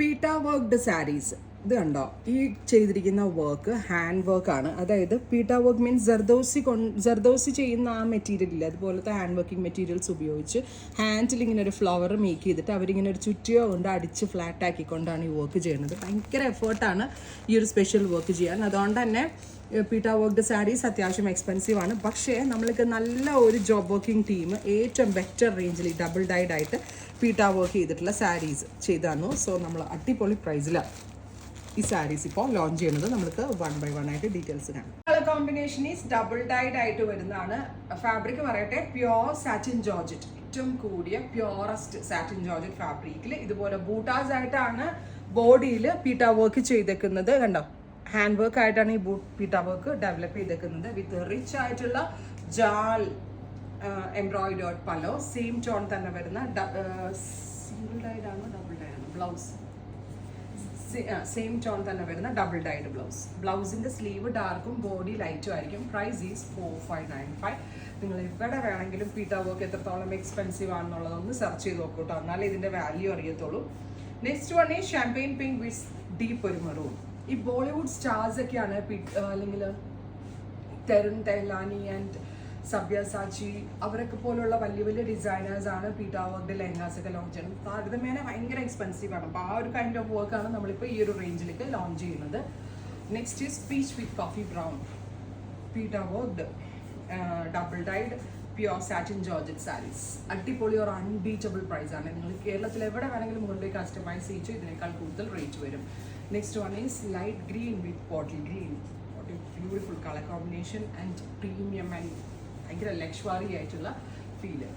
പീട്ട worked saris ഇത് കണ്ടോ, ഈ ചെയ്തിരിക്കുന്ന വർക്ക് ഹാൻഡ് വർക്കാണ്. അതായത് പീട്ട വർക്ക് മീൻസ് ജർദോസി ചെയ്യുന്ന ആ മെറ്റീരിയൽ ഇല്ല, അതുപോലത്തെ ഹാൻഡ് വർക്കിംഗ് മെറ്റീരിയൽസ് ഉപയോഗിച്ച് ഹാൻഡിൽ ഇങ്ങനെ ഒരു ഫ്ലവർ മേക്ക് ചെയ്തിട്ട് അവരിങ്ങനെ ഒരു ചുറ്റിയോ കൊണ്ട് അടിച്ച് ഫ്ലാറ്റ് ആക്കിക്കൊണ്ടാണ് ഈ വർക്ക് ചെയ്യുന്നത്. ഭയങ്കര എഫേർട്ടാണ് ഈ ഒരു സ്പെഷ്യൽ വർക്ക് ചെയ്യാൻ. അതുകൊണ്ട് തന്നെ പീട്ട വർക്ക്ഡ് സാരീസ് അത്യാവശ്യം എക്സ്പെൻസീവ് ആണ്. പക്ഷേ നമ്മൾക്ക് നല്ല ഒരു ജോബ് വർക്കിംഗ് ടീം ഏറ്റവും ബെറ്റർ റേഞ്ചിൽ ഈ ഡബിൾ ഡൈഡ് ആയിട്ട് പീട്ട വർക്ക് ചെയ്തിട്ടുള്ള സാരീസ് ചെയ്തു തന്നു. സോ നമ്മൾ അടിപൊളി പ്രൈസിലാണ് ഈ സാരീസ് ഇപ്പോൾ ലോഞ്ച് ചെയ്യുന്നത്. നമുക്ക് 1 by 1 ആയിട്ട് ഡീറ്റെയിൽസ് കാണാം. Colour combination is double died ആയിട്ട് വരുന്നതാണ്. ഫാബ്രിക് പറയട്ടെ, പ്യോർ സാറ്റിൻ ജോർജറ്റ്, ഏറ്റവും കൂടിയ പ്യോറസ്റ്റ് സാറ്റിൻ ജോർജറ്റ് ഫാബ്രിക്കിൽ ഇതുപോലെ ബൂട്ടാസ് ആയിട്ടാണ് ബോഡിയിൽ പീട്ട വർക്ക് ചെയ്തേക്കുന്നത്. കണ്ടോ, ഹാൻഡ് വർക്ക് ആയിട്ടാണ് ഈ പീട്ട വർക്ക് ഡെവലപ്പ് ചെയ്തേക്കുന്നത്. വിത്ത് റിച്ച് ആയിട്ടുള്ള jaal embroidered pallu, same tone തന്നെ വരുന്ന സിംഗിൾ ഡൈഡ് ആണ് ഡബിൾ ഡൈഡ് ആണ് ബ്ലൗസ്, സെയിം ടോൺ തന്നെ വരുന്ന ഡബിൾ ഡൈഡ് ബ്ലൗസ്. ബ്ലൗസിന്റെ സ്ലീവ് ഡാർക്കും ബോഡി ലൈറ്റും ആയിരിക്കും. Price is 4595. നിങ്ങൾ എവിടെ വേണമെങ്കിലും പീട്ട വർക്ക് എത്രത്തോളം എക്സ്പെൻസീവ് ആണെന്നുള്ളതൊന്ന് സെർച്ച് ചെയ്ത് നോക്കൂ കേട്ടോ, എന്നാലേ ഇതിന്റെ വാല്യൂ അറിയത്തുള്ളൂ. നെക്സ്റ്റ് വൺ ഈ ഷാമ്പെയിൻ പിങ്ക് വിത്ത് ഡീപ്പ് ഒരു മെറൂൺ. ഈ ബോളിവുഡ് സ്റ്റാർസ് ഒക്കെയാണ് അല്ലെങ്കിൽ തരുൺ തെഹ്ലാനി ആൻഡ് സബ്യാസാച്ചി അവരൊക്കെ പോലുള്ള വലിയ വലിയ ഡിസൈനേഴ്സ് ആണ് പീട്ട വർക്ക്ഡ് ലെഹങ്കാസ് ഒക്കെ ലോഞ്ച് ചെയ്യുന്നത്. താരതമ്യേന ഭയങ്കര എക്സ്പെൻസീവ് ആണ്. അപ്പോൾ ആ ഒരു കൈൻഡ് ഓഫ് വർക്കാണ് നമ്മളിപ്പോൾ ഈ ഒരു റേഞ്ചിലേക്ക് ലോഞ്ച് ചെയ്യുന്നത്. Next is peach with coffee brown, pitta worked double dyed pure satin georgette saris. അടിപൊളി ഒരു അൺബീറ്റബിൾ പ്രൈസ് ആണ്. നിങ്ങൾ കേരളത്തിൽ എവിടെ വേണമെങ്കിലും കൊണ്ടുപോയി കസ്റ്റമൈസ് ചെയ്യിച്ചു ഇതിനേക്കാൾ കൂടുതൽ റേറ്റ് വരും. Next one is light green with bottle green. What a beautiful colour combination and premium and ഭയങ്കര ലക്ഷ്വാറി ആയിട്ടുള്ള feel.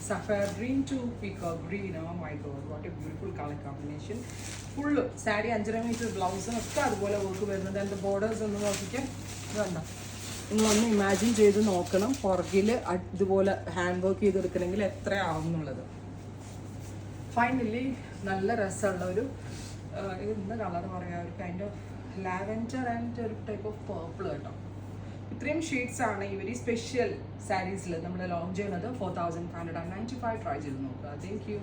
Sapphire green to peacock green. Oh my God, what a beautiful colour combination. Full sari 5.5 metre ബ്ലൗസും ഒക്കെ അതുപോലെ work വരുന്നത്. അതിൻ്റെ borders ഒന്ന് നോക്കിക്കാൻ വേണ്ട, നിങ്ങളൊന്ന് ഇമാജിൻ ചെയ്ത് നോക്കണം പുറകിൽ ഇതുപോലെ ഹാൻഡ് വർക്ക് ചെയ്തെടുക്കണമെങ്കിൽ എത്ര ആവും എന്നുള്ളത്. ഫൈനലി നല്ല രസമുള്ള ഒരു എന്താ കളർ പറയാ, ഒരു കൈൻഡ് ഓഫ് ലാവെൻഡർ ആൻഡ് ഒരു ടൈപ്പ് ഓഫ് പേർപ്പിൾ കേട്ടോ. ഇത്രയും ഷെയ്ഡ്സ് ആണ് ഈ വെരി സ്പെഷ്യൽ സാരീസിൽ നമ്മൾ ലോഞ്ച് ചെയ്യുന്നത്. 4595. ട്രൈ ചെയ്ത് നോക്കുക. Thank you.